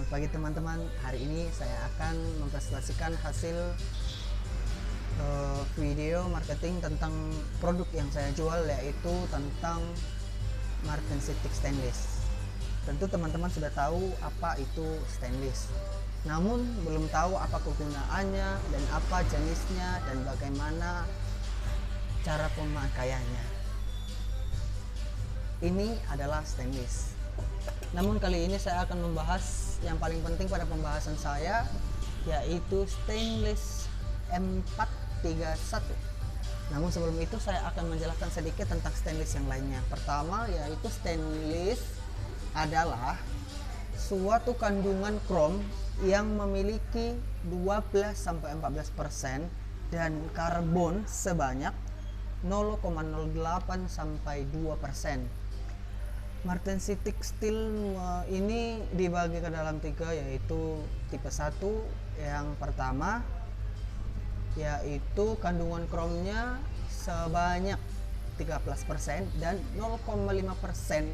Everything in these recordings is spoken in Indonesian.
Selamat pagi teman-teman. Hari ini saya akan mempresentasikan hasil video marketing tentang produk yang saya jual, yaitu tentang martensitic stainless. Tentu teman-teman sudah tahu apa itu stainless, namun belum tahu apa kegunaannya dan apa jenisnya dan bagaimana cara pemakaiannya. Ini adalah stainless. Namun kali ini saya akan membahas yang paling penting pada pembahasan saya, yaitu stainless M431. Namun sebelum itu saya akan menjelaskan sedikit tentang stainless yang lainnya. Pertama, yaitu stainless adalah suatu kandungan krom yang memiliki 12-14% dan karbon sebanyak 0,08 sampai 2%. Martensitic steel ini dibagi ke dalam tiga, yaitu tipe 1. Yang pertama yaitu kandungan kromnya sebanyak 13% dan 0,5%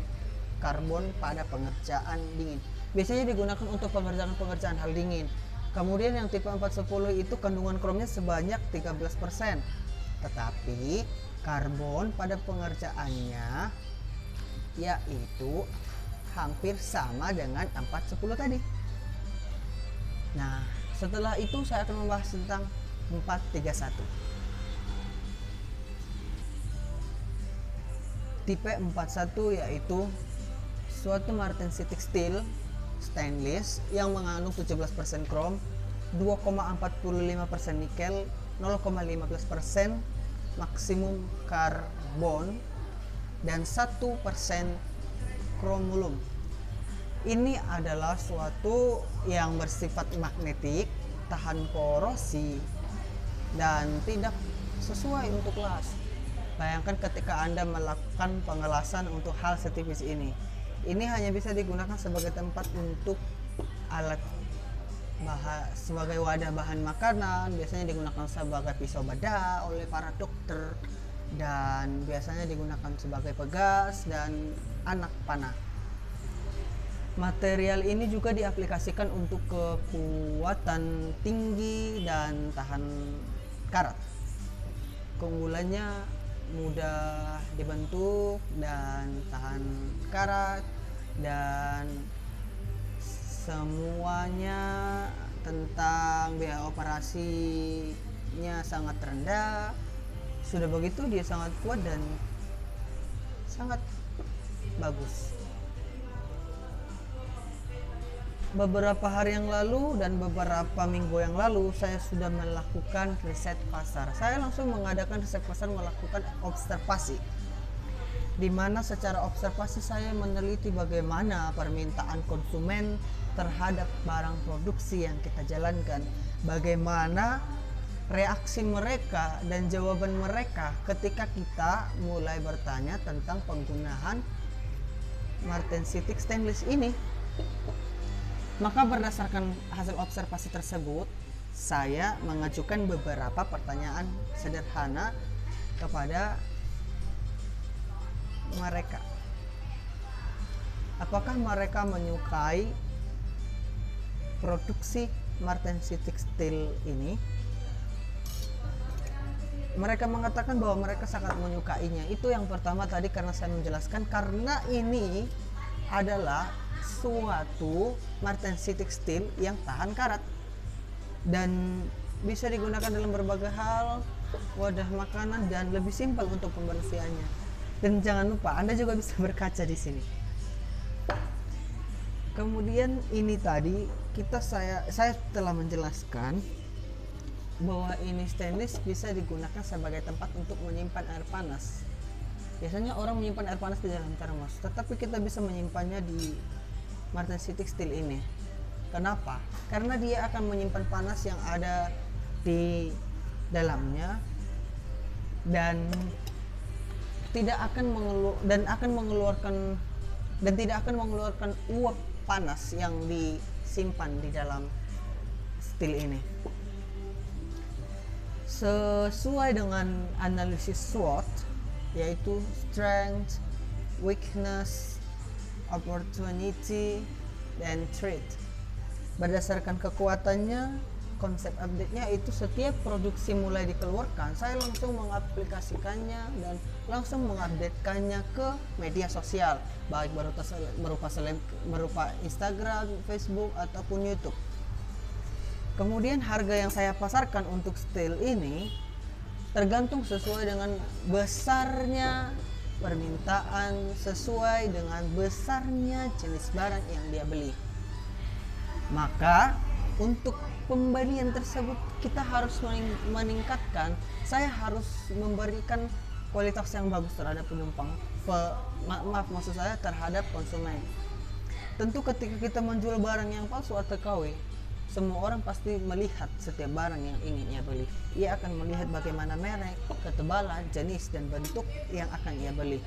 karbon pada pengerjaan dingin. Biasanya digunakan untuk pengerjaan hal dingin. Kemudian yang tipe 410 itu kandungan kromnya sebanyak 13%, tetapi karbon pada pengerjaannya yaitu hampir sama dengan 410 tadi. Nah, setelah itu saya akan membahas tentang 431. Tipe 41 yaitu suatu martensitic steel stainless yang mengandung 17% krom, 2,45% nikel, 0,15% maksimum karbon dan 1% kromulum. Ini adalah suatu yang bersifat magnetik, tahan korosi, dan tidak sesuai untuk las. Bayangkan ketika Anda melakukan pengelasan untuk hal setipis ini. Ini hanya bisa digunakan sebagai tempat untuk alat sebagai wadah bahan makanan, biasanya digunakan sebagai pisau bedah oleh para dokter, dan biasanya digunakan sebagai pegas dan anak panah. Material ini juga diaplikasikan untuk kekuatan tinggi dan tahan karat. Keunggulannya mudah dibentuk dan tahan karat, dan semuanya tentang biaya operasinya sangat rendah. Sudah begitu dia sangat kuat dan sangat bagus. Beberapa hari yang lalu dan beberapa minggu yang lalu saya sudah melakukan riset pasar. Saya langsung mengadakan riset pasar, melakukan observasi, di mana secara observasi saya meneliti bagaimana permintaan konsumen terhadap barang produksi yang kita jalankan, bagaimana reaksi mereka dan jawaban mereka ketika kita mulai bertanya tentang penggunaan martensitic stainless ini. Maka berdasarkan hasil observasi tersebut, saya mengajukan beberapa pertanyaan sederhana kepada mereka. Apakah mereka menyukai produksi martensitic steel ini? Mereka mengatakan bahwa mereka sangat menyukainya. Itu yang pertama tadi, karena saya menjelaskan karena ini adalah suatu martensitic steel yang tahan karat dan bisa digunakan dalam berbagai hal, wadah makanan, dan lebih simpel untuk pembersihannya. Dan jangan lupa Anda juga bisa berkaca di sini. Kemudian ini tadi saya telah menjelaskan bahwa ini stainless bisa digunakan sebagai tempat untuk menyimpan air panas. Biasanya orang menyimpan air panas di dalam termos, tetapi kita bisa menyimpannya di martensitic steel ini. Kenapa? Karena dia akan menyimpan panas yang ada di dalamnya dan tidak akan mengeluarkan uap panas yang disimpan di dalam steel ini. Sesuai dengan analisis SWOT, yaitu strength, weakness, opportunity, dan threat. Berdasarkan kekuatannya, konsep update-nya itu setiap produksi mulai dikeluarkan, saya langsung mengaplikasikannya dan langsung mengupdatekannya ke media sosial, baik berupa Instagram, Facebook, ataupun YouTube. Kemudian harga yang saya pasarkan untuk style ini tergantung sesuai dengan besarnya permintaan, sesuai dengan besarnya jenis barang yang dia beli. Maka untuk pembelian tersebut kita harus meningkatkan, saya harus memberikan kualitas yang bagus terhadap penumpang, maksud saya terhadap konsumen. Tentu ketika kita menjual barang yang palsu atau KW, semua orang pasti melihat setiap barang yang ingin ia beli. Ia akan melihat bagaimana merek, ketebalan, jenis, dan bentuk yang akan ia beli.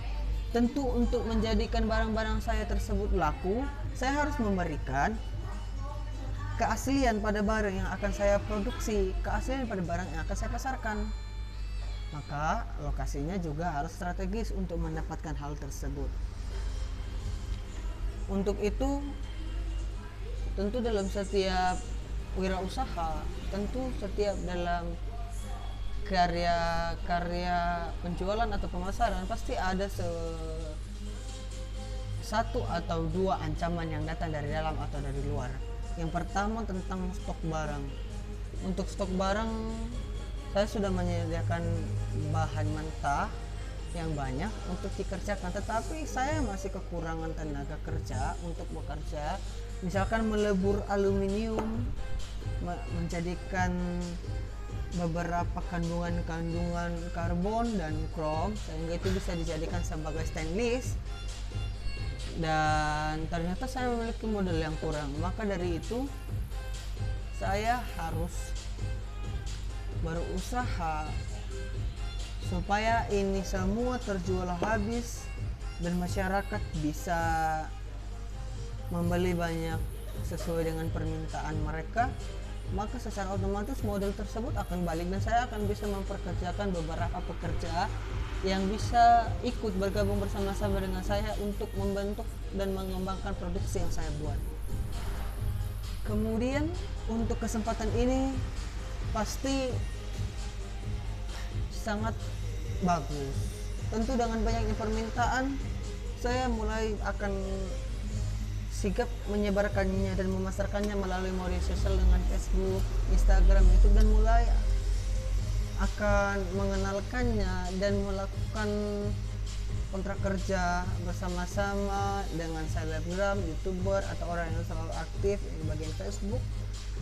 Tentu untuk menjadikan barang-barang saya tersebut laku, saya harus memberikan keaslian pada barang yang akan saya produksi, keaslian pada barang yang akan saya pasarkan. Maka lokasinya juga harus strategis untuk mendapatkan hal tersebut. Untuk itu, tentu dalam setiap wirausaha, tentu setiap dalam karya penjualan atau pemasaran pasti ada satu atau dua ancaman yang datang dari dalam atau dari luar. Yang pertama tentang stok barang. Untuk stok barang, saya sudah menyediakan bahan mentah yang banyak untuk dikerjakan, tetapi saya masih kekurangan tenaga kerja untuk bekerja. Misalkan melebur aluminium, menjadikan beberapa kandungan karbon dan krom sehingga itu bisa dijadikan sebagai stainless, dan ternyata saya memiliki modal yang kurang. Maka dari itu saya harus berusaha supaya ini semua terjual habis dan masyarakat bisa membeli banyak sesuai dengan permintaan mereka. Maka secara otomatis modal tersebut akan balik dan saya akan bisa memperkerjakan beberapa pekerja yang bisa ikut bergabung bersama-sama dengan saya untuk membentuk dan mengembangkan produksi yang saya buat. Kemudian untuk kesempatan ini pasti sangat bagus. Tentu dengan banyaknya permintaan, saya mulai akan sigap menyebarkannya dan memasarkannya melalui media sosial dengan Facebook, Instagram, YouTube, dan mulai akan mengenalkannya dan melakukan kontrak kerja bersama-sama dengan selebgram, youtuber, atau orang yang selalu aktif di bagian Facebook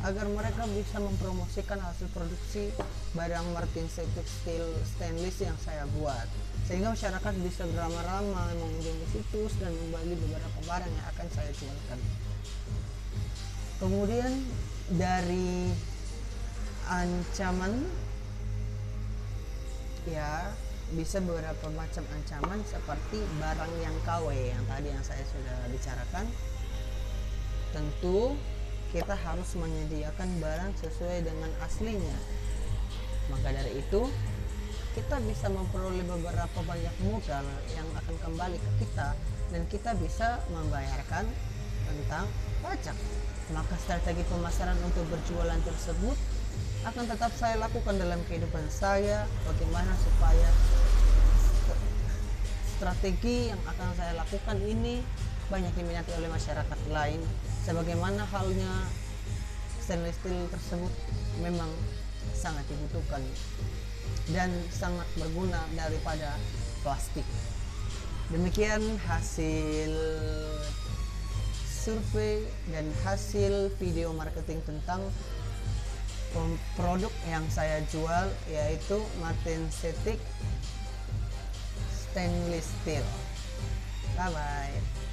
agar mereka bisa mempromosikan hasil produksi barang Martin Cetic Steel Stainless yang saya buat, sehingga masyarakat bisa beramai-ramai mengunjungi situs dan membeli beberapa barang yang akan saya jualkan. Kemudian dari ancaman, ya bisa beberapa macam ancaman seperti barang yang KW yang tadi yang saya sudah bicarakan. Tentu kita harus menyediakan barang sesuai dengan aslinya. Maka dari itu kita bisa memperoleh beberapa banyak modal yang akan kembali ke kita dan kita bisa membayarkan tentang pajak. Maka strategi pemasaran untuk berjualan tersebut akan tetap saya lakukan dalam kehidupan saya. Bagaimana supaya strategi yang akan saya lakukan ini banyak diminati oleh masyarakat lain, sebagaimana halnya stainless steel tersebut memang sangat dibutuhkan dan sangat berguna daripada plastik. Demikian hasil survei dan hasil video marketing tentang produk yang saya jual, yaitu Martin Cetic Stainless Steel. Bye bye.